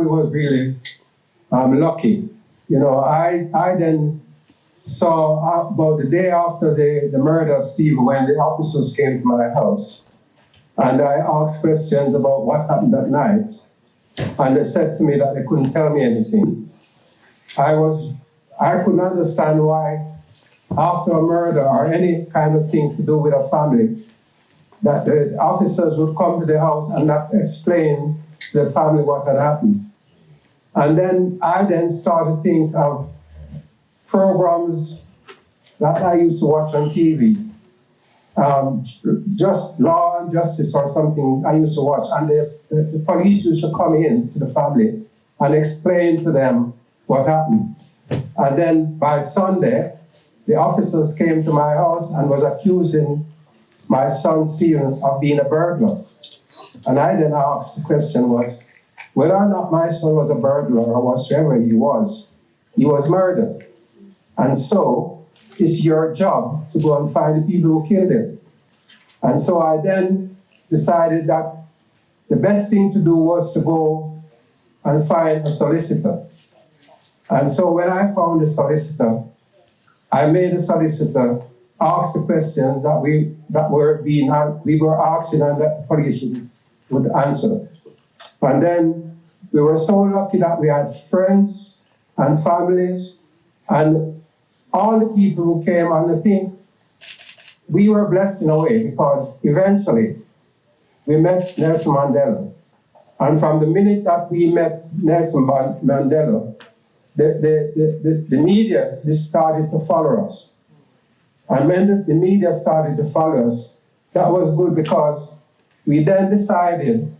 family was really lucky. You know, I then saw about the day after the murder of Stephen when the officers came to my house. And I asked questions about what happened that night. And they said to me that they couldn't tell me anything. I couldn't understand why after a murder or any kind of thing to do with a family, that the officers would come to the house and not explain to the family what had happened. And then I started to think of programs that I used to watch on TV. Just Law and Justice or something I used to watch. And the police used to come in to the family and explain to them what happened. And then by Sunday, the officers came to my house and was accusing my son Stephen of being a burglar. And I then asked, the question was, whether or not my son was a burglar or whatsoever he was murdered. And so it's your job to go and find the people who killed him. And so I then decided that the best thing to do was to go and find a solicitor. And so when I found the solicitor, I made the solicitor ask the questions that we were asking and that the police would answer. And then we were so lucky that we had friends and families and all the people who came, and I think we were blessed in a way because eventually we met Nelson Mandela. And from the minute that we met Nelson Mandela, the media started to follow us. And when the media started to follow us, that was good because we then decided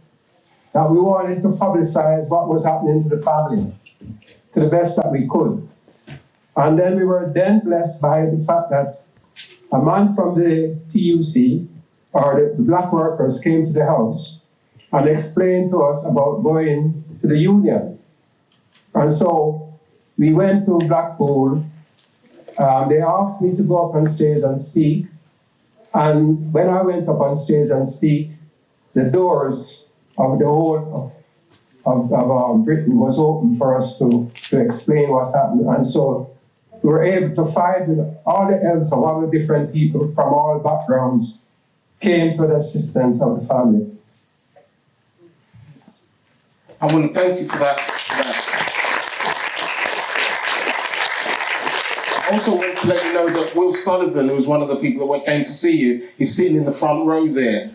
that we wanted to publicize what was happening to the family to the best that we could. And then we were then blessed by the fact that a man from the TUC, or the black workers, came to the house and explained to us about going to the union. And so we went to Blackpool. They asked me to go up on stage and speak. And when I went up on stage and speak, the doors of the whole of Britain was open for us to explain what happened. And so we were able to fight with all the help of all the different people from all backgrounds came to the assistance of the family. I want to thank you for that. I also want to let you know that Will Sullivan, who was one of the people that came to see you, is sitting in the front row there,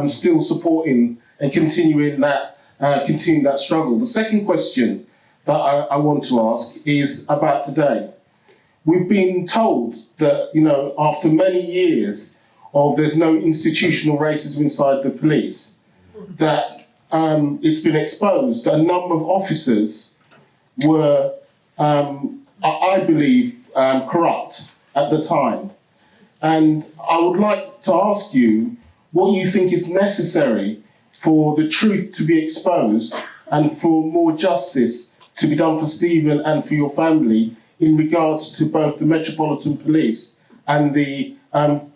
still supporting and continuing that struggle. The second question that I want to ask is about today. We've been told that, after many years of there's no institutional racism inside the police, that it's been exposed that a number of officers were, I believe, corrupt at the time. And I would like to ask you what you think is necessary for the truth to be exposed and for more justice to be done for Stephen and for your family in regards to both the Metropolitan Police and the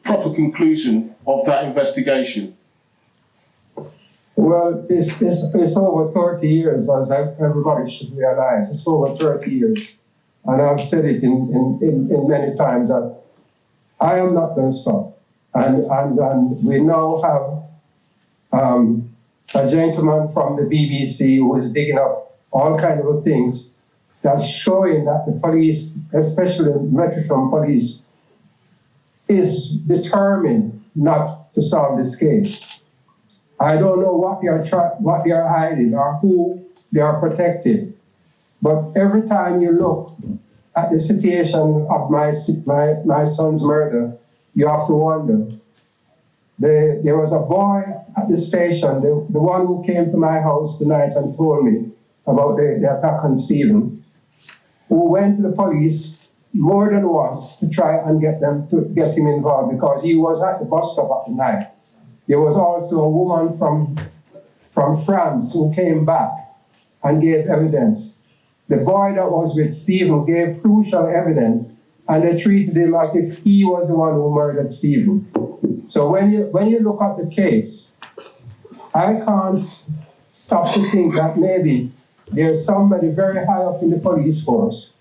proper conclusion of that investigation. Well, it's over 30 years, as everybody should realize. It's over 30 years. And I've said it in many times that I am not going to stop. And we now have a gentleman from the BBC who is digging up all kinds of things that's showing that the police, especially the Metropolitan Police, is determined not to solve this case. I don't know what they are hiding or who they are protecting, but every time you look at the situation of my son's murder, you have to wonder. There was a boy at the station, the one who came to my house tonight and told me about the attack on Stephen, who went to the police more than once to try and get him involved because he was at the bus stop at the night. There was also a woman from France who came back and gave evidence. The boy that was with Stephen gave crucial evidence, and they treated him as if he was the one who murdered Stephen. So when you look at the case, I can't stop to think that maybe there's somebody very high up in the police force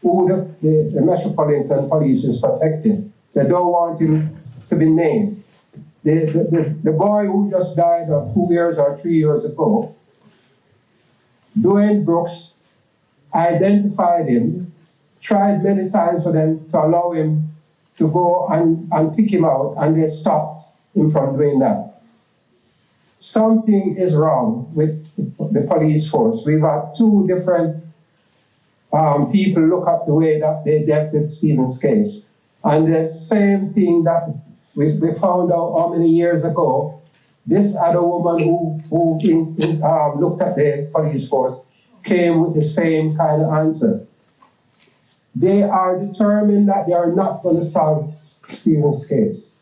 who the Metropolitan Police is protecting. They don't want him to be named. The boy who just died 2 years or 3 years ago, Dwayne Brooks identified him, tried many times for them to allow him to go and pick him out, and they stopped him from doing that. Something is wrong with the police force. We've had 2 different people look at the way that they dealt with Stephen's case. And the same thing that we found out how many years ago, this other woman who looked at the police force came with the same kind of answer. They are determined that they are not going to solve Stephen's case.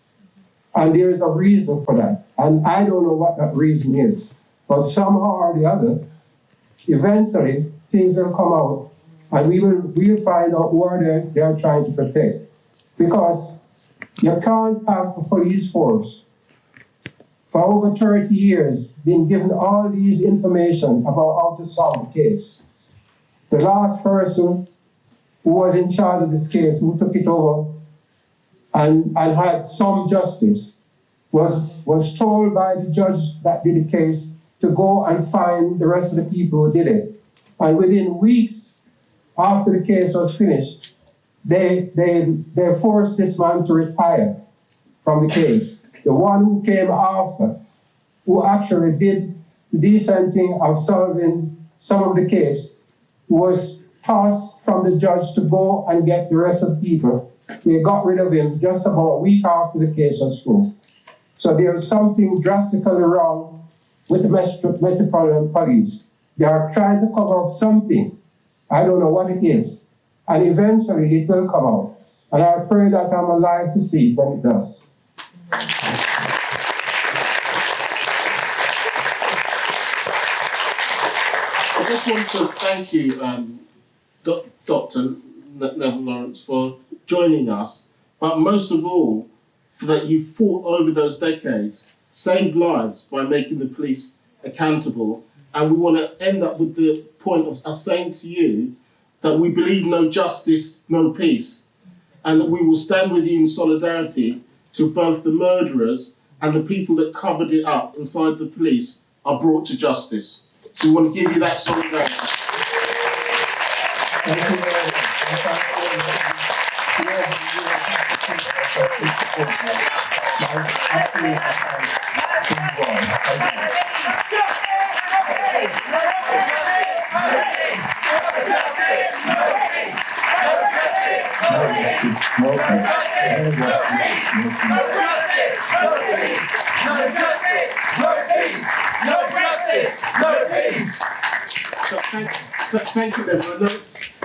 And there is a reason for that. And I don't know what that reason is. But somehow or the other, eventually, things will come out and we'll find out who they are trying to protect. Because you can't have a police force for over 30 years being given all these information about how to solve the case. The last person who was in charge of this case, who took it over and had some justice, was told by the judge that did the case to go and find the rest of the people who did it. And within weeks after the case was finished, they forced this man to retire from the case. The one who came after, who actually did the decent thing of solving some of the case, was tossed from the judge to go and get the rest of the people. They got rid of him just about a week after the case was finished. So there is something drastically wrong with the Metropolitan Police. They are trying to cover up something. I don't know what it is. And eventually it will come out. And I pray that I'm alive to see it when it does. I just want to thank you, Dr. Neville Lawrence, for joining us, but most of all, for that you fought over those decades, saved lives by making the police accountable, and we want to end up with the point of us saying to you that we believe no justice, no peace, and that we will stand with you in solidarity till both the murderers and the people that covered it up inside the police are brought to justice. So we want to give you that solidarity. Thank you very much. Thank you, everyone.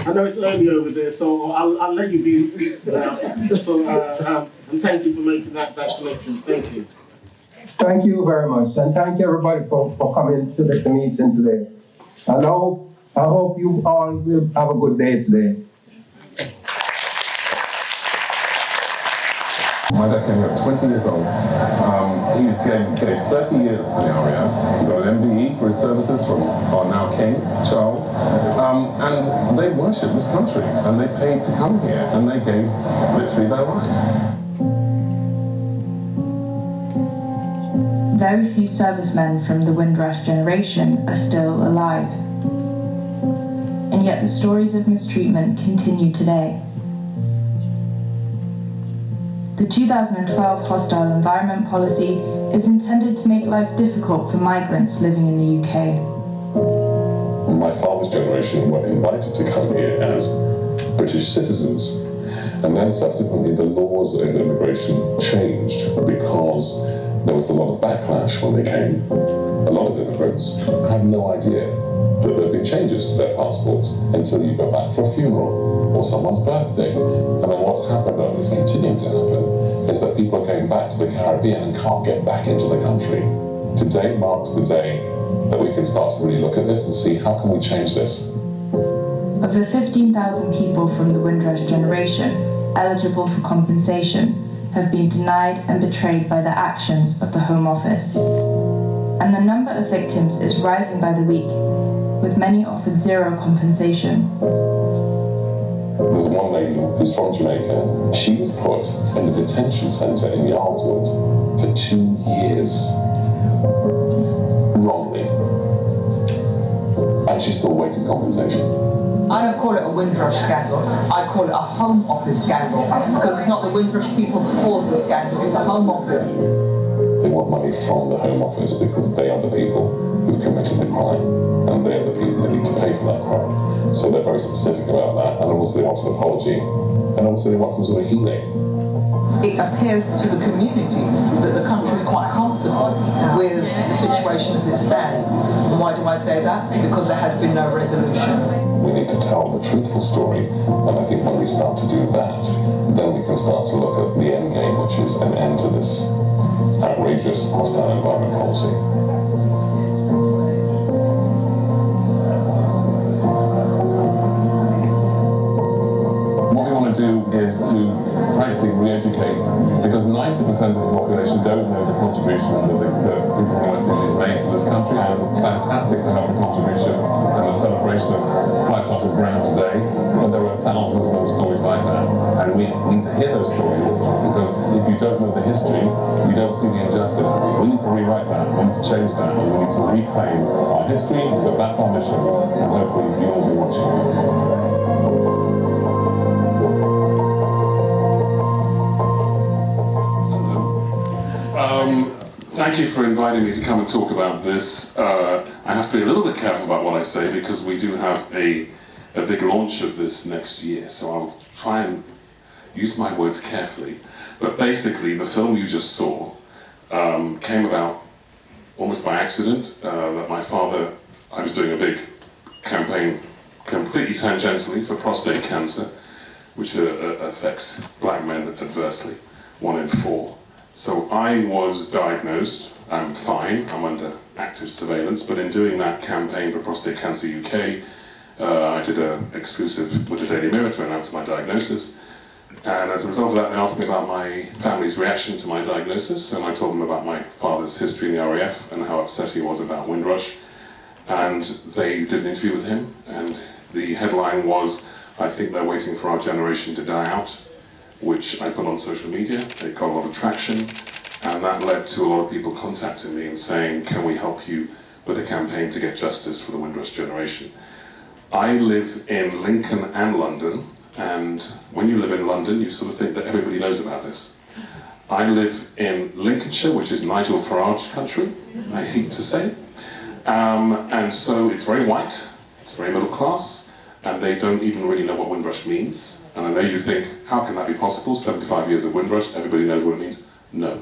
I know it's early over there, so I'll let you be in peace now. And thank you for making that connection. Thank you. Thank you very much, and thank you everybody for coming to the meeting today. And I hope you all will have a good day today. My dad came here at 20 years old. He gave 30 years to the RAF. He got an MBE for his services from our now King, Charles. And they worshipped this country, and they paid to come here, and they gave literally their lives. Very few servicemen from the Windrush generation are still alive. And yet the stories of mistreatment continue today. The 2012 Hostile Environment Policy is intended to make life difficult for migrants living in the UK. My father's generation were invited to come here as British citizens, and then subsequently the laws of immigration changed because there was a lot of backlash when they came. A lot of immigrants had no idea that there had been changes to their passports until you go back for a funeral or someone's birthday. And then what's happened, and is continuing to happen, is that people are going back to the Caribbean and can't get back into the country. Today marks the day that we can start to really look at this and see how can we change this. Of the 15,000 people from the Windrush generation eligible for compensation have been denied and betrayed by the actions of the Home Office. And the number of victims is rising by the week, with many offered zero compensation. There's one lady who's from Jamaica. She was put in a detention centre in Yarlswood for 2 years. Wrongly. And she's still waiting compensation. I don't call it a Windrush scandal. I call it a Home Office scandal. Because it's not the Windrush people that cause the scandal, it's the Home Office. They want money from the Home Office because they are the people who've committed the crime. And they are the people that need to pay for that crime. So they're very specific about that. And also they want an apology. And also they want some sort of healing. It appears to the community that the country is quite comfortable with the situation as it stands. And why do I say that? Because there has been no resolution. We need to tell the truthful story, and I think when we start to do that, then we can start to look at the end game, which is an end to this outrageous hostile environment policy. What we want to do is to, frankly, re-educate, because 90% of the population don't know the contribution that the people in the West Indies made to this country, and fantastic to have the contribution and the celebration of Vice Admiral Brown today, but there are thousands of stories like that, and we need to hear those stories, because if you don't know the history, you don't see the injustice. We need to rewrite that, we need to change that, and we need to reclaim our history, so that's our mission, and hopefully you'll be watching. Thank you for inviting me to come and talk about this. I have to be a little bit careful about what I say because we do have a big launch of this next year, so I'll try and use my words carefully. But basically, the film you just saw came about almost by accident. That my father, I was doing a big campaign completely tangentially for prostate cancer, which affects black men adversely, 1 in 4. So I was diagnosed, I'm fine, I'm under active surveillance, but in doing that campaign for Prostate Cancer UK, I did an exclusive with the Daily Mirror to announce my diagnosis. And as a result of that, they asked me about my family's reaction to my diagnosis, and I told them about my father's history in the RAF and how upset he was about Windrush. And they did an interview with him, and the headline was, "I think they're waiting for our generation to die out," which I put on social media. It got a lot of traction, and that led to a lot of people contacting me and saying, "Can we help you with a campaign to get justice for the Windrush generation?" I live in Lincoln and London, and when you live in London, you sort of think that everybody knows about this. I live in Lincolnshire, which is Nigel Farage country, I hate to say. And so it's very white, it's very middle class, and they don't even really know what Windrush means. And I know you think, how can that be possible? 75 years of Windrush, everybody knows what it means. No,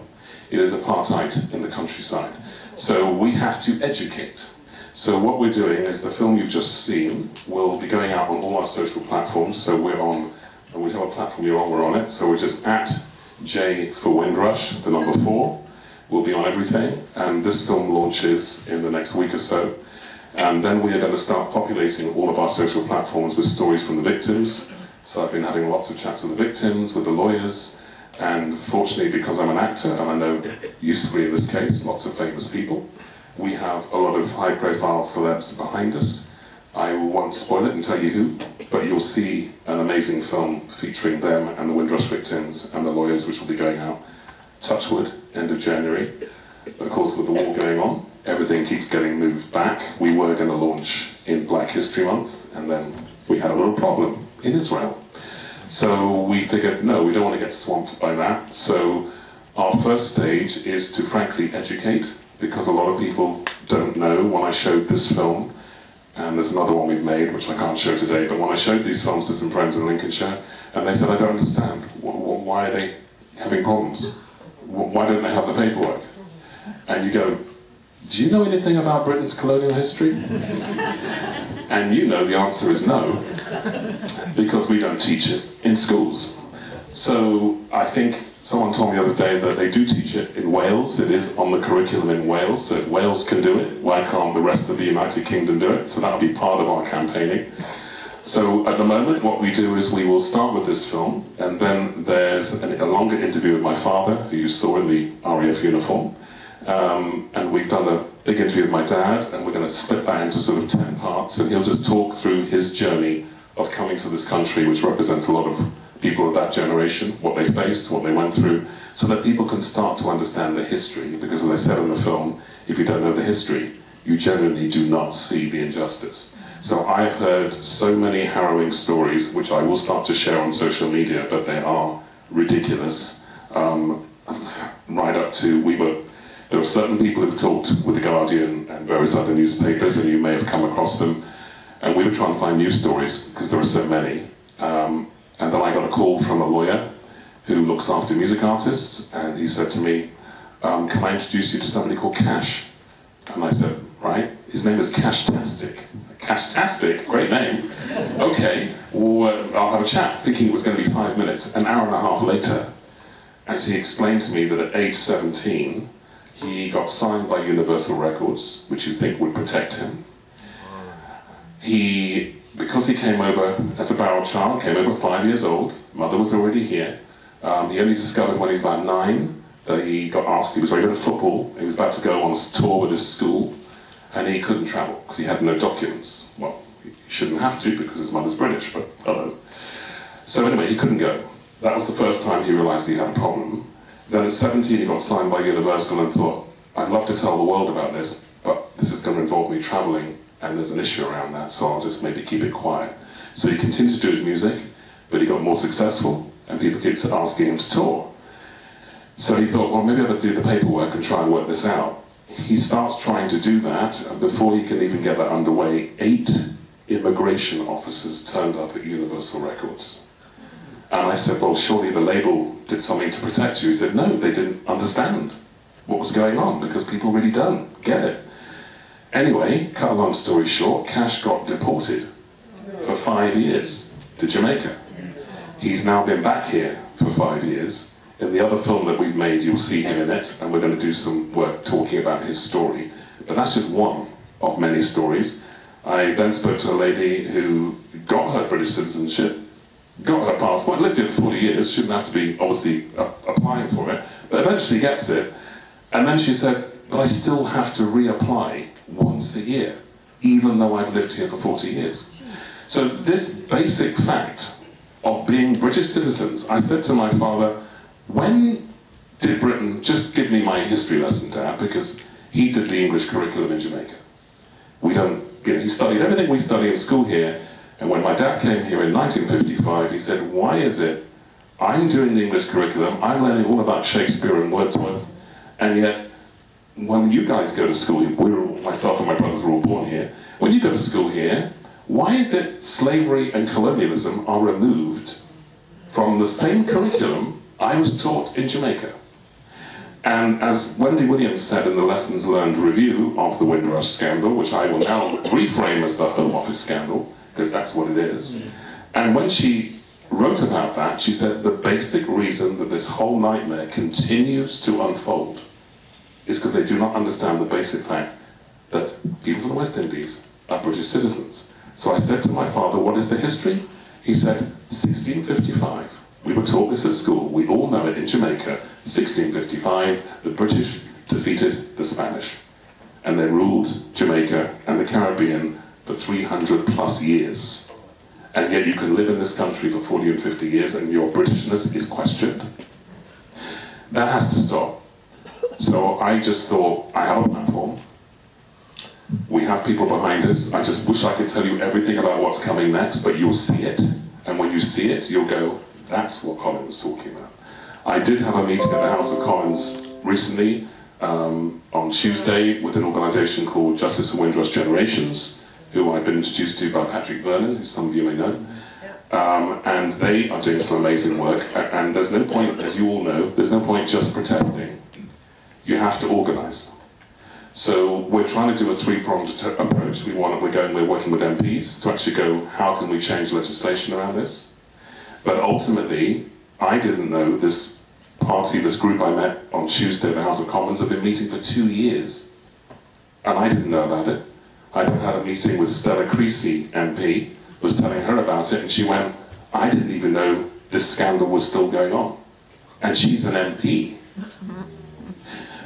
it is apartheid in the countryside. So we have to educate. So what we're doing is the film you've just seen will be going out on all our social platforms. So we're on, whichever platform you're on, we're on it. So we're just at J for Windrush, the number 4. We'll be on everything. And this film launches in the next week or so. And then we are going to start populating all of our social platforms with stories from the victims. So I've been having lots of chats with the victims, with the lawyers, and fortunately, because I'm an actor, and I know usefully in this case, lots of famous people, we have a lot of high-profile celebs behind us. I won't spoil it and tell you who, but you'll see an amazing film featuring them and the Windrush victims and the lawyers, which will be going out, touch wood, end of January. But of course, with the war going on, everything keeps getting moved back. We were going to launch in Black History Month, and then we had a little problem in Israel. So we figured, no, we don't want to get swamped by that. So our first stage is to frankly educate, because a lot of people don't know. When I showed this film, and there's another one we've made, which I can't show today, but when I showed these films to some friends in Lincolnshire, and they said, I don't understand, why are they having problems? Why don't they have the paperwork? And you go, do you know anything about Britain's colonial history? And you know the answer is no, because we don't teach it in schools. So I think someone told me the other day that they do teach it in Wales. It is on the curriculum in Wales, so if Wales can do it, why can't the rest of the United Kingdom do it? So that'll be part of our campaigning. So at the moment, what we do is we will start with this film, and then there's a longer interview with my father, who you saw in the RAF uniform, And we've done a big interview with my dad, and we're going to split that into sort of 10 parts, and he'll just talk through his journey of coming to this country, which represents a lot of people of that generation, what they faced, what they went through, so that people can start to understand the history. Because as I said in the film, if you don't know the history, you generally do not see the injustice. So I've heard so many harrowing stories, which I will start to share on social media, but they are ridiculous. Right up to, there were certain people who talked with The Guardian and various other newspapers, and you may have come across them, and we were trying to find news stories, because there were so many. And then I got a call from a lawyer who looks after music artists, and he said to me, can I introduce you to somebody called Cash? And I said, right, his name is Cashtastic. Cashtastic, great name. Okay, well, I'll have a chat, thinking it was going to be 5 minutes. An hour and a half later, as he explained to me that at age 17, he got signed by Universal Records, which you think would protect him. Because he came over as a barrel child, came over 5 years old, mother was already here. He only discovered when he was about 9 that he got asked, he was very good at football, he was about to go on a tour with his school, and he couldn't travel because he had no documents. Well, he shouldn't have to because his mother's British, but hello. So anyway, he couldn't go. That was the first time he realised he had a problem. Then at 17 he got signed by Universal and thought, I'd love to tell the world about this, but this is going to involve me travelling, and there's an issue around that, so I'll just maybe keep it quiet. So he continued to do his music, but he got more successful, and people kept asking him to tour. So he thought, well, maybe I better do the paperwork and try and work this out. He starts trying to do that, and before he can even get that underway, 8 immigration officers turned up at Universal Records. And I said, well, surely the label did something to protect you. He said, no, they didn't understand what was going on, because people really don't get it. Anyway, cut a long story short, Cash got deported for 5 years to Jamaica. He's now been back here for 5 years. In the other film that we've made, you'll see him in it, and we're going to do some work talking about his story. But that's just one of many stories. I then spoke to a lady who got her British citizenship, got her passport, lived here for 40 years, shouldn't have to be obviously applying for it, but eventually gets it. And then she said, but I still have to reapply once a year, even though I've lived here for 40 years. So this basic fact of being British citizens, I said to my father, when did Britain, just give me my history lesson, Dad, because he did the English curriculum in Jamaica. We don't, he studied everything we study in school here, and when my dad came here in 1955, he said, why is it I'm doing the English curriculum, I'm learning all about Shakespeare and Wordsworth, and yet when you guys go to school, myself and my brothers were all born here, when you go to school here, why is it slavery and colonialism are removed from the same curriculum I was taught in Jamaica? And as Wendy Williams said in the Lessons Learned review of the Windrush scandal, which I will now reframe as the Home Office scandal, because that's what it is. And when she wrote about that, she said the basic reason that this whole nightmare continues to unfold is because they do not understand the basic fact that people from the West Indies are British citizens. So I said to my father, what is the history? He said, 1655. We were taught this at school. We all know it in Jamaica. 1655, the British defeated the Spanish. And they ruled Jamaica and the Caribbean for 300 plus years. And yet you can live in this country for 40 and 50 years and your Britishness is questioned. That has to stop. So I just thought, I have a platform. We have people behind us. I just wish I could tell you everything about what's coming next, but you'll see it. And when you see it, you'll go, that's what Colin was talking about. I did have a meeting at the House of Commons recently, on Tuesday, with an organisation called Justice for Windrush Generations, who I've been introduced to by Patrick Vernon, who some of you may know. And they are doing some amazing work. And there's no point, as you all know, there's no point just protesting. You have to organise. So we're trying to do a three-pronged approach. We're working with MPs to actually go, how can we change legislation around this? But ultimately, I didn't know this party, this group I met on Tuesday at the House of Commons have been meeting for 2 years. And I didn't know about it. I then had a meeting with Stella Creasy, MP, was telling her about it, and she went, I didn't even know this scandal was still going on. And she's an MP.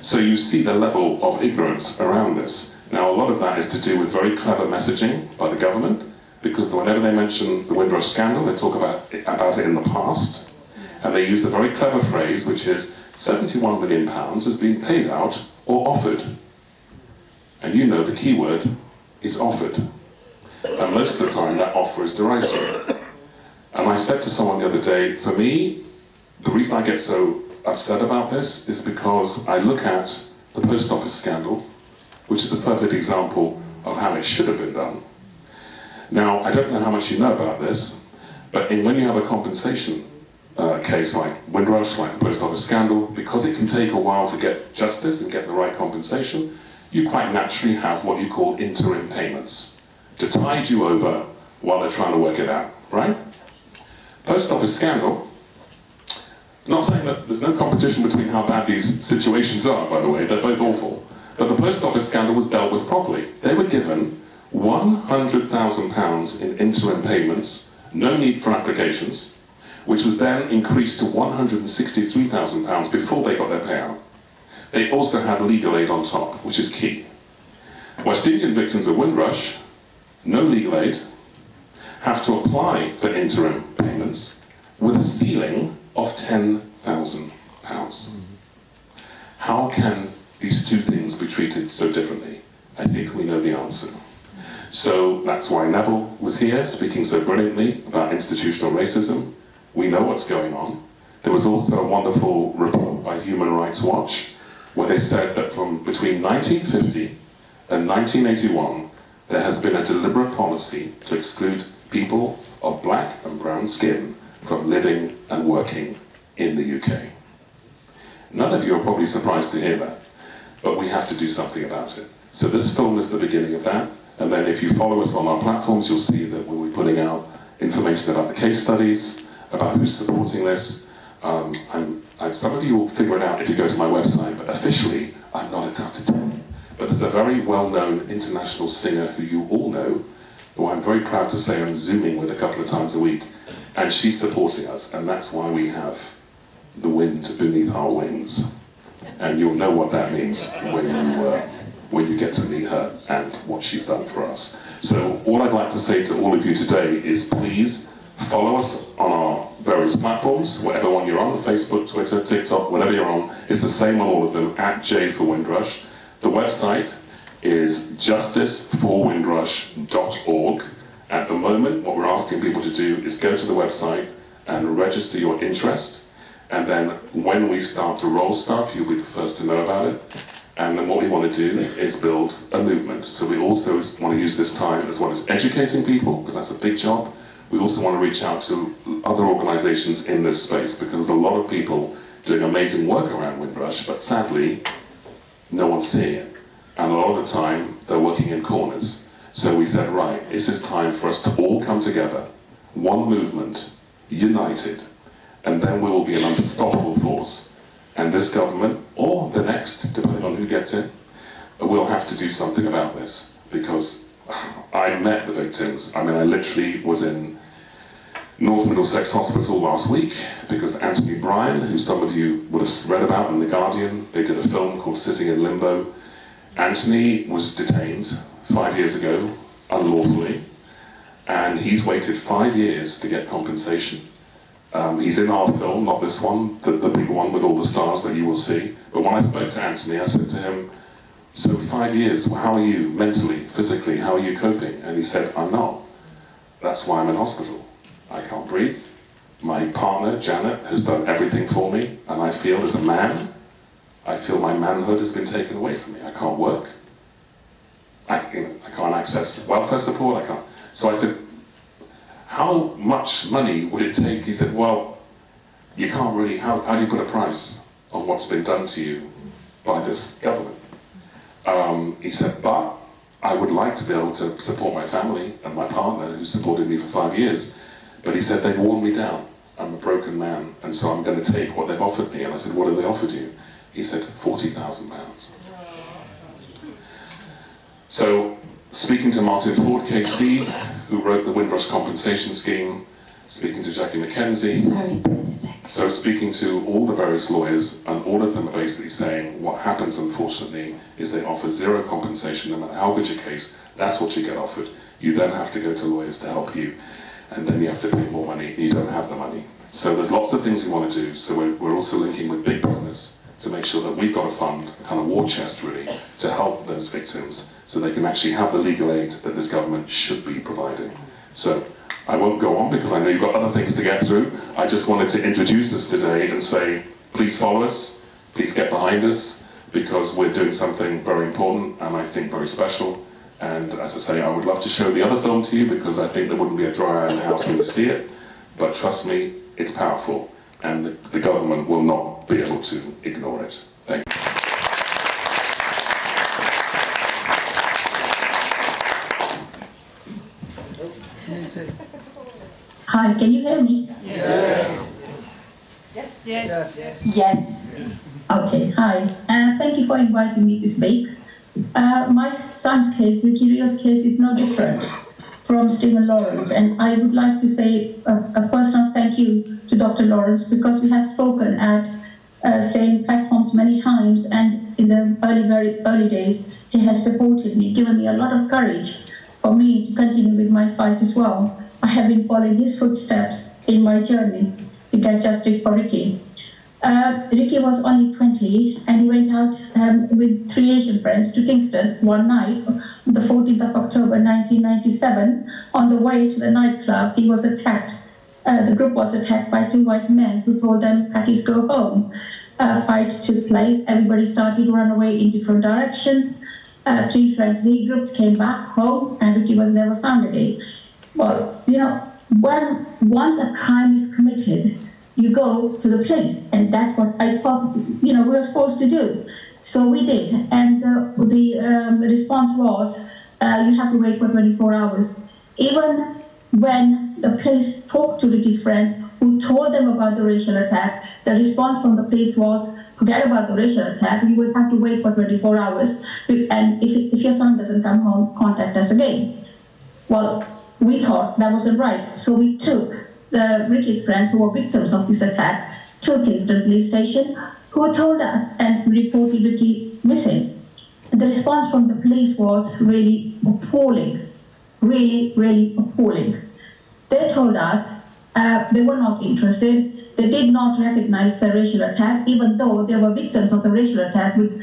So you see the level of ignorance around this. Now, a lot of that is to do with very clever messaging by the government, because whenever they mention the Windrush scandal, they talk about it in the past, and they use a very clever phrase, which is £71 million has been paid out or offered. And you know the key word is offered. And most of the time, that offer is derisive. And I said to someone the other day, for me, the reason I get so upset about this is because I look at the post office scandal, which is a perfect example of how it should have been done. Now, I don't know how much you know about this, but when you have a compensation case like Windrush, like the post office scandal, because it can take a while to get justice and get the right compensation, you quite naturally have what you call interim payments to tide you over while they're trying to work it out, right? Post office scandal, not saying that there's no competition between how bad these situations are, by the way, they're both awful, but the post office scandal was dealt with properly. They were given £100,000 in interim payments, no need for applications, which was then increased to £163,000 before they got their payout. They also had legal aid on top, which is key. West Indian victims of Windrush, no legal aid, have to apply for interim payments with a ceiling of £10,000. How can these two things be treated so differently? I think we know the answer. So that's why Neville was here, speaking so brilliantly about institutional racism. We know what's going on. There was also a wonderful report by Human Rights Watch where they said that from between 1950 and 1981, there has been a deliberate policy to exclude people of black and brown skin from living and working in the UK. None of you are probably surprised to hear that, but we have to do something about it. So this film is the beginning of that, and then if you follow us on our platforms, you'll see that we'll be putting out information about the case studies, about who's supporting this. Some of you will figure it out if you go to my website, but officially, I'm not allowed to tell you. But there's a very well-known international singer who you all know, who I'm very proud to say I'm Zooming with a couple of times a week, and she's supporting us, and that's why we have the wind beneath our wings. And you'll know what that means when you get to meet her and what she's done for us. So all I'd like to say to all of you today is please follow us on our various platforms, whatever one you're on, Facebook, Twitter, TikTok, whatever you're on, it's the same on all of them, @J4Windrush. The website is justiceforwindrush.org. At the moment, what we're asking people to do is go to the website and register your interest, and then when we start to roll stuff, you'll be the first to know about it. And then what we want to do is build a movement. So we also want to use this time as well as educating people, because that's a big job. We also want to reach out to other organisations in this space, because there's a lot of people doing amazing work around Windrush, but sadly, no one's seeing it. And a lot of the time, they're working in corners. So we said, right, this is time for us to all come together, one movement, united, and then we will be an unstoppable force. And this government, or the next, depending on who gets in, will have to do something about this, because I've met the victims. I mean, I literally was in North Middlesex Hospital last week because Anthony Bryan, who some of you would have read about in The Guardian, they did a film called Sitting in Limbo. Anthony was detained 5 years ago, unlawfully, and he's waited 5 years to get compensation. He's in our film, not this one, the big one with all the stars that you will see. But when I spoke to Anthony, I said to him, so 5 years, how are you mentally, physically, how are you coping? And he said, I'm not. That's why I'm in hospital. I can't breathe. My partner, Janet, has done everything for me, and I feel as a man, I feel my manhood has been taken away from me. I can't work. I can't access welfare support, I can't. So I said, how much money would it take? He said, well, you can't really, how do you put a price on what's been done to you by this government? He said, but I would like to be able to support my family and my partner who supported me for 5 years. But he said, they've worn me down. I'm a broken man, and so I'm going to take what they've offered me. And I said, what have they offered you? He said, £40,000. So, speaking to Martin Ford, KC, who wrote the Windrush Compensation Scheme, speaking to Jackie McKenzie. Sorry, 30 seconds. So speaking to all the various lawyers, and all of them are basically saying what happens, unfortunately, is they offer zero compensation, no matter how good your case, that's what you get offered. You then have to go to lawyers to help you, and then you have to pay more money, and you don't have the money. So there's lots of things we want to do. So we're also linking with big business to make sure that we've got a fund, a kind of war chest really, to help those victims so they can actually have the legal aid that this government should be providing. So I won't go on because I know you've got other things to get through. I just wanted to introduce us today and say, please follow us, please get behind us, because we're doing something very important and I think very special. And as I say, I would love to show the other film to you because I think there wouldn't be a dry eye in the house when you see it. But trust me, it's powerful, and the government will not be able to ignore it. Thank you. Hi, can you hear me? Yes. Okay, hi. Thank you for inviting me to speak. My son's case, Ricky Rio's case, is no different from Stephen Lawrence, and I would like to say a personal thank you to Dr. Lawrence because we have spoken at same platforms many times, and in the very early days, he has supported me, given me a lot of courage for me to continue with my fight as well. I have been following his footsteps in my journey to get justice for Ricky. Ricky was only 20 and he went out with 3 Asian friends to Kingston one night, the 14th of October 1997. On the way to the nightclub, he was attacked. The group was attacked by 2 white men who told them, "Pakis, go home." A fight took place. Everybody started to run away in different directions. 3 friends regrouped, came back home, and Ricky was never found again. Well, you know, once a crime is committed, you go to the police, and that's what I thought, you know, we were supposed to do. So we did, and the response was, you have to wait for 24 hours. Even when the police talked to Ricky's friends who told them about the racial attack, the response from the police was, forget about the racial attack, you will have to wait for 24 hours, and if your son doesn't come home, contact us again. Well, we thought that wasn't right, so we took Ricky's friends who were victims of this attack to Kingston police station, who told us and reported Ricky missing. The response from the police was really appalling, really appalling. They told us they were not interested. They did not recognize the racial attack, even though they were victims of the racial attack with,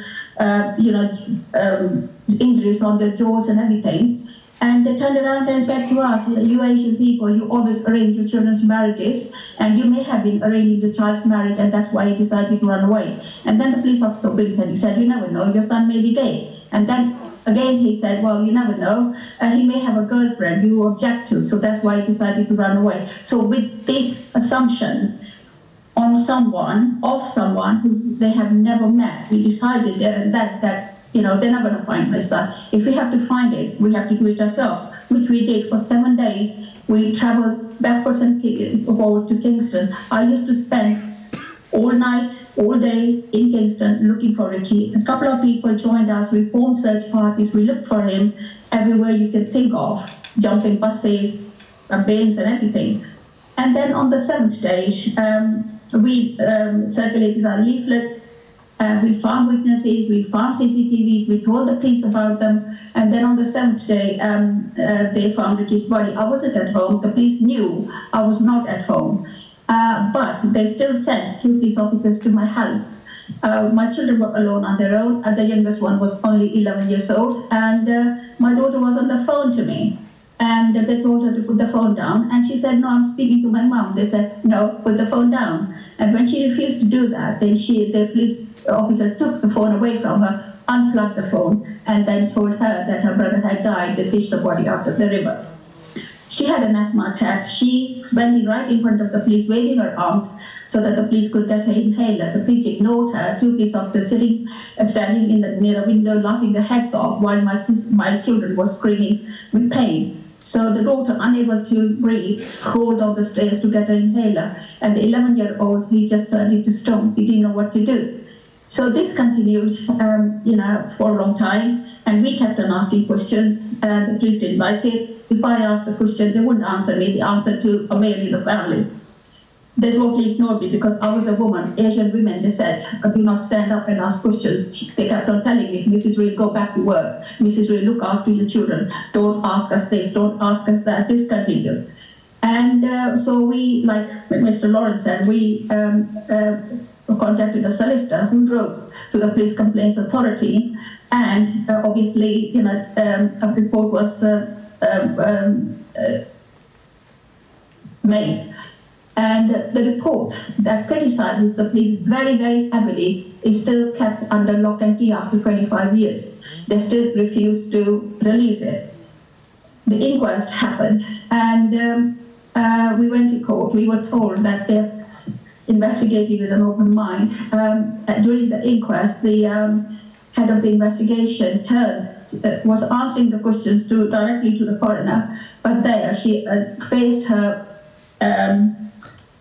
injuries on their jaws and everything. And they turned around and said to us, you Asian people, you always arrange your children's marriages, and you may have been arranging the child's marriage, and that's why you decided to run away. And then the police officer blinked and he said, you never know, your son may be gay. And then again he said, well, you never know, he may have a girlfriend you object to, so that's why he decided to run away. So with these assumptions on someone who they have never met, we decided there and that you know, they're not going to find my son. If we have to find it, we have to do it ourselves, which we did for 7 days. We traveled backwards and forward to Kingston. I used to spend all night, all day in Kingston looking for Ricky. A couple of people joined us. We formed search parties. We looked for him everywhere you can think of, jumping buses, bins and everything. And then on the 7th day, we circulated our leaflets. We found witnesses, we found CCTVs, we told the police about them, and then on the 7th day, they found Ricky's body. I wasn't at home, the police knew I was not at home, but they still sent 2 police officers to my house. My children were alone on their own, and the youngest one was only 11 years old, and my daughter was on the phone to me. And they told her to put the phone down, and she said, no, I'm speaking to my mom. They said, no, put the phone down. And when she refused to do that, then the police officer took the phone away from her, unplugged the phone, and then told her that her brother had died. They fished the body out of the river. She had an asthma attack. She went right in front of the police, waving her arms so that the police could get her inhaler. The police ignored her. 2 police officers standing near the window, laughing their heads off while my children were screaming with pain. So the daughter, unable to breathe, crawled down the stairs to get her inhaler. And the 11-year-old, he just turned into stone. He didn't know what to do. So this continued, for a long time, and we kept on asking questions, and the police didn't like it. If I asked a question, they wouldn't answer me. They answered to a male in the family. They totally ignored me because I was a woman. Asian women, they said, do not stand up and ask questions. They kept on telling me, Mrs. Reed, go back to work. Mrs. Reed, look after your children. Don't ask us this, don't ask us that. This continued. And so we, like Mr. Lawrence said, we contacted a solicitor who wrote to the Police Complaints Authority, and obviously, a report was made. And the report that criticizes the police very, very heavily is still kept under lock and key after 25 years. They still refuse to release it. The inquest happened, and we went to court. We were told that they're investigating with an open mind. During the inquest, the head of the investigation was answering the questions directly to the coroner, but there she faced her.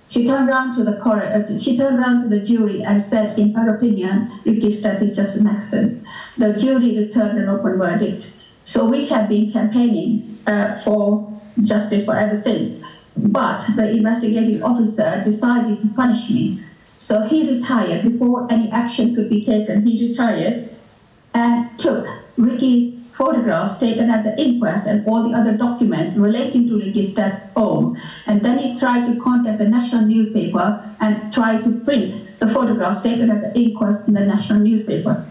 She turned around to the jury and said, in her opinion, Ricky's death is just an accident. The jury returned an open verdict. So we have been campaigning for justice for ever since. But the investigating officer decided to punish me. So he retired before any action could be taken. He retired and took Ricky's photographs taken at the inquest and all the other documents relating to Ricky's death home. And then he tried to contact the national newspaper and tried to print the photographs taken at the inquest in the national newspaper.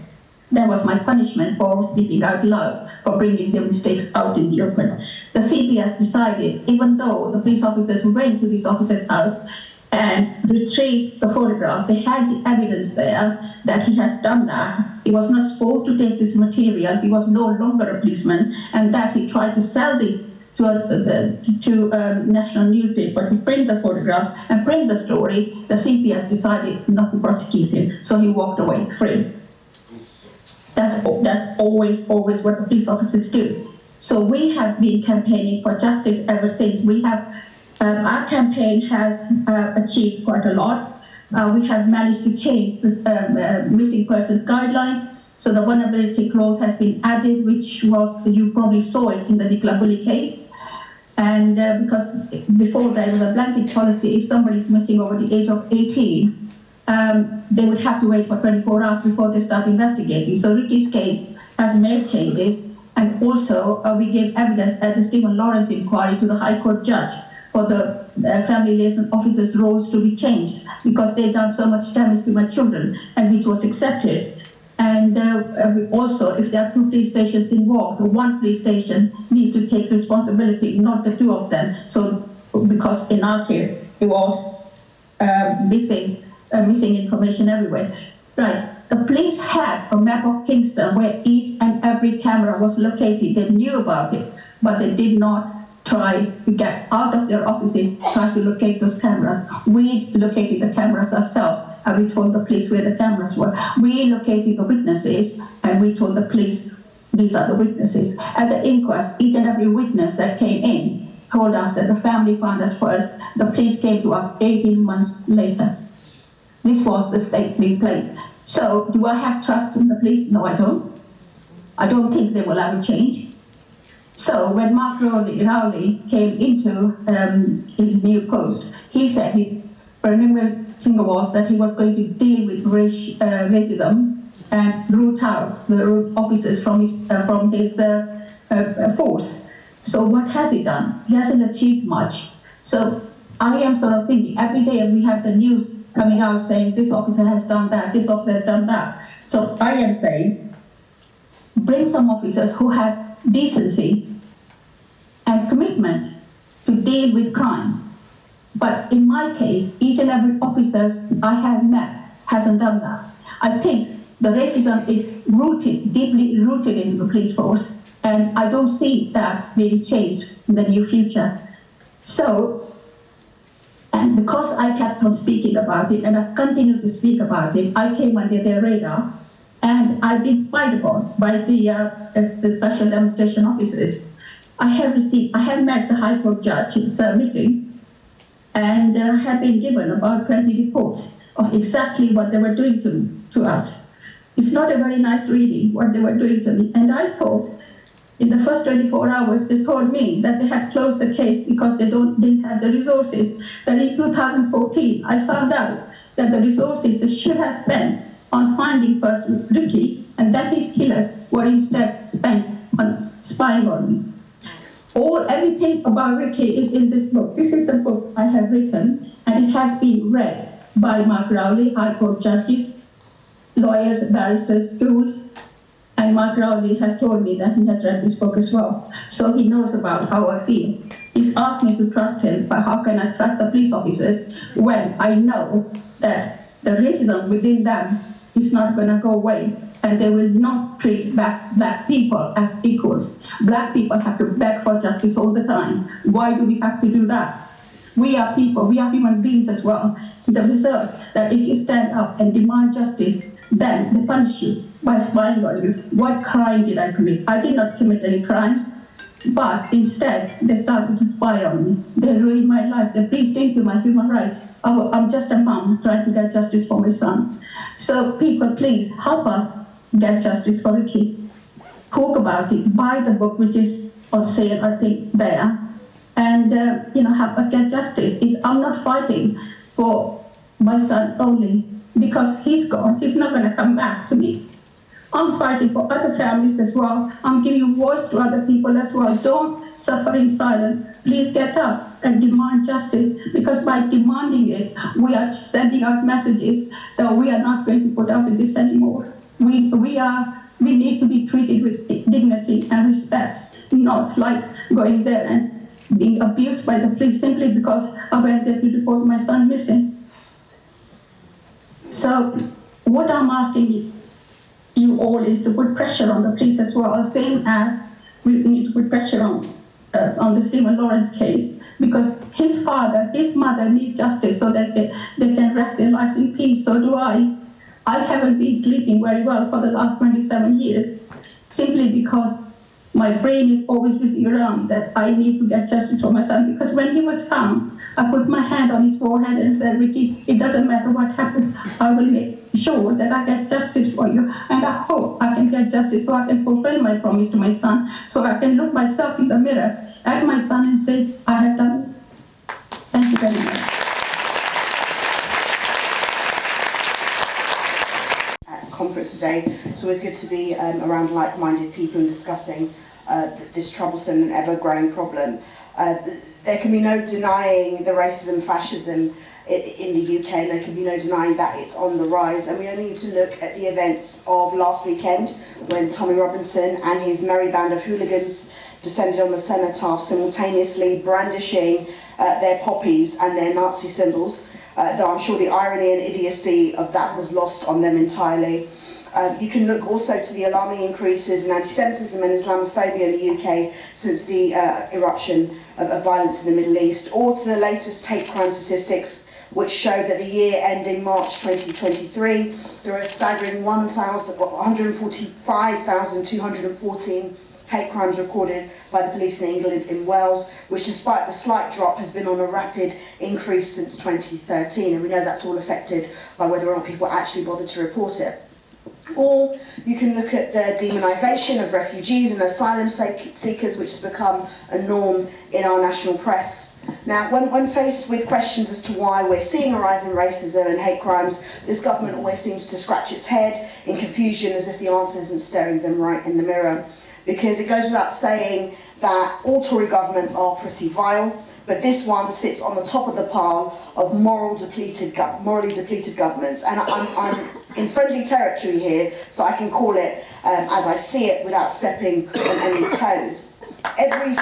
That was my punishment for speaking out loud, for bringing the mistakes out in the open. The CPS decided, even though the police officers went to this officer's house and retrieved the photograph, they had the evidence there that he has done that. He was not supposed to take this material. He was no longer a policeman, and that he tried to sell this to a national newspaper to print the photographs and print the story. The CPS decided not to prosecute him, so he walked away free. That's always what the police officers do. So we have been campaigning for justice ever since. We have. Our campaign has achieved quite a lot. We have managed to change this missing persons guidelines. So the vulnerability clause has been added, which was, you probably saw it in the Nicola Bully case. And because before there was a blanket policy, if somebody is missing over the age of 18, they would have to wait for 24 hours before they start investigating. So Ricky's case has made changes. And also we gave evidence at the Stephen Lawrence inquiry to the High Court judge for the family liaison officers' roles to be changed because they've done so much damage to my children, and which was accepted. And also, if there are two police stations involved, one police station needs to take responsibility, not the two of them. So, because in our case, it was missing information everywhere. Right. The police had a map of Kingston where each and every camera was located. They knew about it, but they did not try to get out of their offices, try to locate those cameras. We located the cameras ourselves, and we told the police where the cameras were. We located the witnesses, and we told the police, these are the witnesses. At the inquest, each and every witness that came in told us that the family found us first. The police came to us 18 months later. This was the state being played. So, do I have trust in the police? No, I don't. I don't think they will ever change. So when Mark Rowley came into his new post, he said his preliminary thing was that he was going to deal with racism and root out the root officers from his force. So what has he done? He hasn't achieved much. So I am sort of thinking, every day we have the news coming out saying this officer has done that, this officer has done that. So I am saying, bring some officers who have decency and commitment to deal with crimes. But in my case, each and every officer I have met hasn't done that. I think the racism is deeply rooted in the police force, and I don't see that being changed in the near future. So, and because I kept on speaking about it, and I continue to speak about it, I came under their radar, and I've been spied upon by the special demonstration officers. I have met the High Court judge in this meeting, and have been given about 20 reports of exactly what they were doing to us. It's not a very nice reading what they were doing to me. And I thought, in the first 24 hours, they told me that they had closed the case because they didn't have the resources. Then in 2014, I found out that the resources they should have spent on finding first Ricky and then his killers were instead spent on spying on me. Everything about Ricky is in this book. This is the book I have written, and it has been read by Mark Rowley, High Court judges, lawyers, barristers, schools, and Mark Rowley has told me that he has read this book as well. So he knows about how I feel. He's asked me to trust him, but how can I trust the police officers when I know that the racism within them is not going to go away, and they will not treat black people as equals. Black people have to beg for justice all the time. Why do we have to do that? We are people, we are human beings as well. The result that if you stand up and demand justice, then they punish you by spying on you. What crime did I commit? I did not commit any crime, but instead they started to spy on me. They ruined my life. They breached into my human rights. I'm just a mom trying to get justice for my son. So people, please help us get justice for Ricky. Talk about it. Buy the book, which is on sale, I think, there. And, help us get justice. I'm not fighting for my son only because he's gone. He's not going to come back to me. I'm fighting for other families as well. I'm giving voice to other people as well. Don't suffer in silence. Please get up and demand justice, because by demanding it, we are sending out messages that we are not going to put up with this anymore. We need to be treated with dignity and respect, not like going there and being abused by the police simply because I went there to report my son missing. So what I'm asking you all is to put pressure on the police as well, same as we need to put pressure on the Stephen Lawrence case, because his father, his mother need justice so that they can rest their lives in peace. So do I. I haven't been sleeping very well for the last 27 years, simply because my brain is always busy around that I need to get justice for my son. Because when he was found, I put my hand on his forehead and said, Ricky, it doesn't matter what happens, I will make sure that I get justice for you. And I hope I can get justice so I can fulfill my promise to my son, so I can look myself in the mirror at my son and say, I have done it. Thank you very much. Conference today. It's always good to be around like-minded people and discussing this troublesome and ever-growing problem. There can be no denying the racism, fascism in the UK, and there can be no denying that it's on the rise. And we only need to look at the events of last weekend when Tommy Robinson and his merry band of hooligans descended on the cenotaph, simultaneously brandishing their poppies and their Nazi symbols. Though I'm sure the irony and idiocy of that was lost on them entirely. You can look also to the alarming increases in anti-Semitism and Islamophobia in the UK since the eruption of violence in the Middle East, or to the latest hate crime statistics, which show that the year ending March 2023, there are a staggering 145,214 hate crimes recorded by the police in England and Wales, which despite the slight drop has been on a rapid increase since 2013, and we know that's all affected by whether or not people actually bother to report it. Or you can look at the demonisation of refugees and asylum seekers, which has become a norm in our national press. Now, when faced with questions as to why we're seeing a rise in racism and hate crimes, this government always seems to scratch its head in confusion, as if the answer isn't staring them right in the mirror. Because it goes without saying that all Tory governments are pretty vile, but this one sits on the top of the pile of morally depleted governments. And I'm in friendly territory here, so I can call it as I see it without stepping on any toes. Every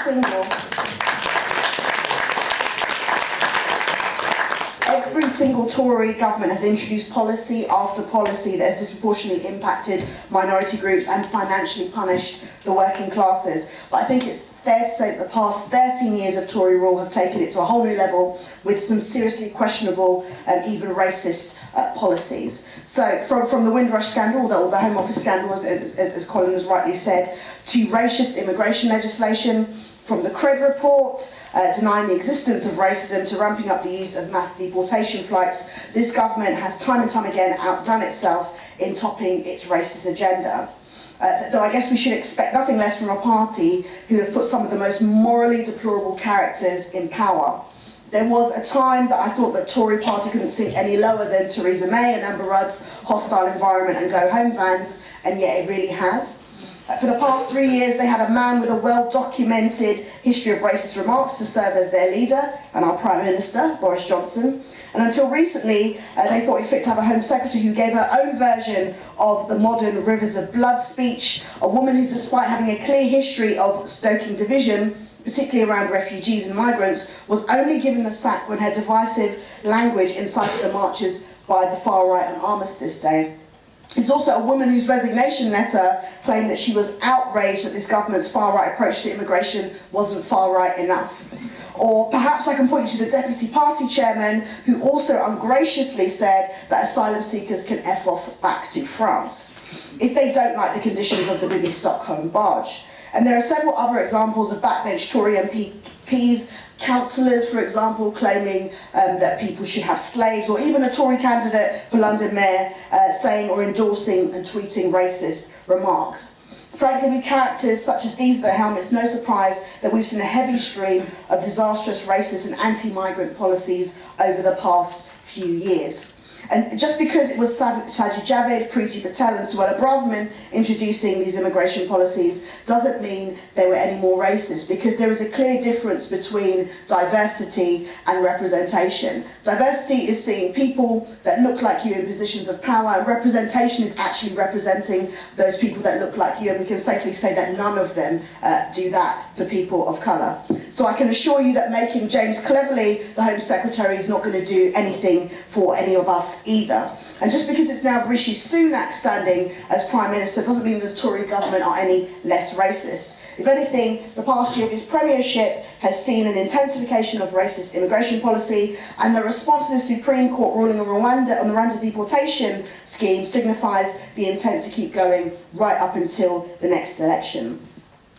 single Tory government has introduced policy after policy that has disproportionately impacted minority groups and financially punished the working classes. But I think it's fair to say that the past 13 years of Tory rule have taken it to a whole new level with some seriously questionable and even racist policies. So from the Windrush scandal, or the Home Office scandal, as Colin has rightly said, to racist immigration legislation, From the CRED report, denying the existence of racism, to ramping up the use of mass deportation flights, this government has time and time again outdone itself in topping its racist agenda. Though I guess we should expect nothing less from a party who have put some of the most morally deplorable characters in power. There was a time that I thought that Tory party couldn't sink any lower than Theresa May and Amber Rudd's hostile environment and go home vans, and yet it really has. For the past 3 years, they had a man with a well-documented history of racist remarks to serve as their leader and our Prime Minister, Boris Johnson. And until recently, they thought it fit to have a Home Secretary who gave her own version of the modern Rivers of Blood speech, a woman who, despite having a clear history of stoking division, particularly around refugees and migrants, was only given the sack when her divisive language incited the marches by the far right on Armistice Day. It's also a woman whose resignation letter claimed that she was outraged that this government's far-right approach to immigration wasn't far-right enough. Or perhaps I can point you to the deputy party chairman who also ungraciously said that asylum seekers can F off back to France if they don't like the conditions of the Bibi Stockholm barge. And there are several other examples of backbench Tory MPs, councillors, for example, claiming that people should have slaves, or even a Tory candidate for London Mayor saying or endorsing and tweeting racist remarks. Frankly, with characters such as these at the helm, it's no surprise that we've seen a heavy stream of disastrous racist and anti-migrant policies over the past few years. And just because it was Sajid Javid, Preeti Patel and Suella Braverman introducing these immigration policies doesn't mean they were any more racist, because there is a clear difference between diversity and representation. Diversity is seeing people that look like you in positions of power, and representation is actually representing those people that look like you, and we can safely say that none of them do that for people of colour. So I can assure you that making James Cleverly the Home Secretary is not going to do anything for any of us either. And just because it's now Rishi Sunak standing as Prime Minister doesn't mean the Tory government are any less racist. If anything, the past year of his premiership has seen an intensification of racist immigration policy, and the response to the Supreme Court ruling on the Rwanda deportation scheme signifies the intent to keep going right up until the next election.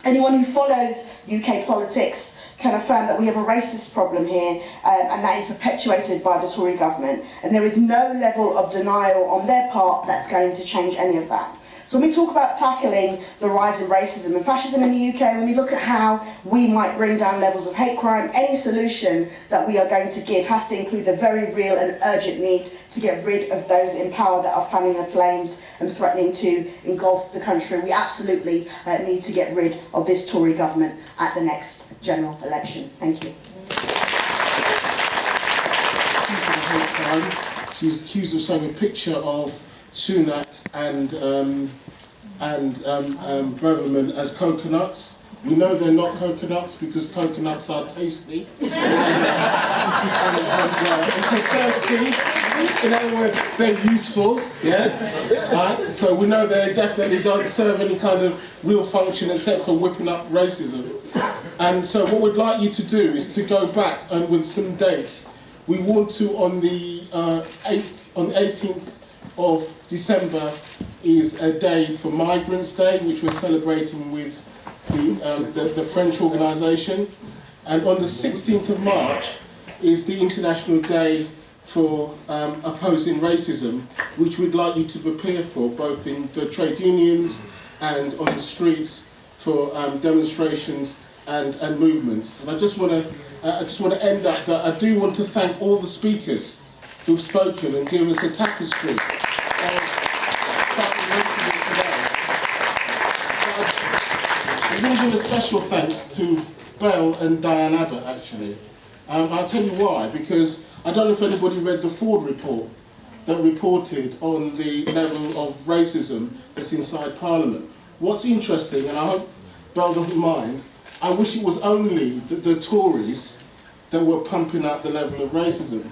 Anyone who follows UK politics can affirm that we have a racist problem here, and that is perpetuated by the Tory government. And there is no level of denial on their part that's going to change any of that. So when we talk about tackling the rise in racism and fascism in the UK, when we look at how we might bring down levels of hate crime, any solution that we are going to give has to include the very real and urgent need to get rid of those in power that are fanning the flames and threatening to engulf the country. We absolutely need to get rid of this Tory government at the next general election. Thank you. She's accused of showing a picture of Sunak and Braverman as coconuts. We know they're not coconuts because coconuts are tasty. If they're thirsty, in other words, they're useful, yeah? Right? So we know they definitely don't serve any kind of real function except for whipping up racism. And so what we'd like you to do is to go back and with some dates. We want to, on the 18th of December is a day for Migrants Day, which we're celebrating with the French organisation. And on the 16th of March is the International Day for Opposing Racism, which we'd like you to prepare for, both in the trade unions and on the streets for demonstrations and movements. And I just want to end that I do want to thank all the speakers who've spoken and given us a tapestry of racism today. There's even a special thanks to Belle and Diane Abbott, actually. I'll tell you why, because I don't know if anybody read the Ford report that reported on the level of racism that's inside Parliament. What's interesting, and I hope Belle doesn't mind, I wish it was only the Tories that were pumping up the level of racism.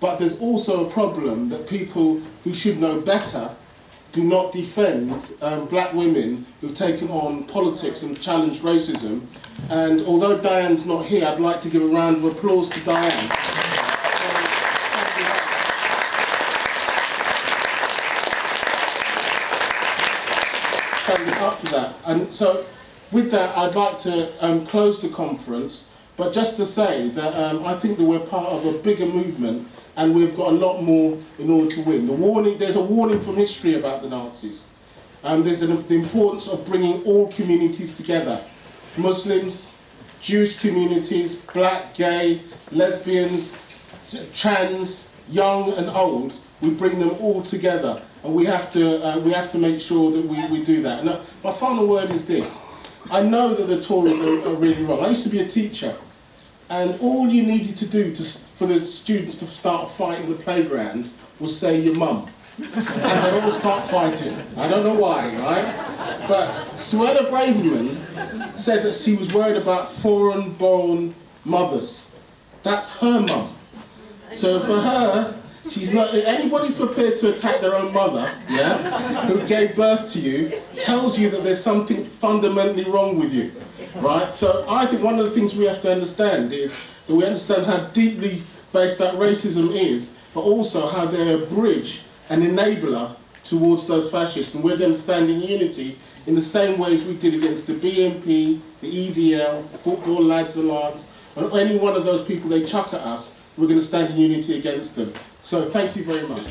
But there's also a problem that people who should know better do not defend black women who've taken on politics and challenged racism. And although Diane's not here, I'd like to give a round of applause to Diane. Standing up for that. And so with that, I'd like to close the conference, but just to say that I think that we're part of a bigger movement, and we've got a lot more in order to win. There's a warning from history about the Nazis. There's the importance of bringing all communities together. Muslims, Jewish communities, black, gay, lesbians, trans, young and old, we bring them all together, and we have to make sure that we do that. Now, my final word is this. I know that the Tories are really wrong. I used to be a teacher, and all you needed to do for the students to start a fight in the playground was say your mum. And they'd all start fighting. I don't know why, right? But Suella Braverman said that she was worried about foreign-born mothers. That's her mum. So for her, she's not. Anybody's prepared to attack their own mother, yeah, who gave birth to you, tells you that there's something fundamentally wrong with you, right? So I think one of the things we have to understand is that we understand how deeply based that racism is, but also how they're a bridge, an enabler towards those fascists, and we're going to stand in unity in the same ways we did against the BNP, the EDL, Football Lads Alliance, and any one of those people they chuck at us. We're going to stand in unity against them. So thank you very much.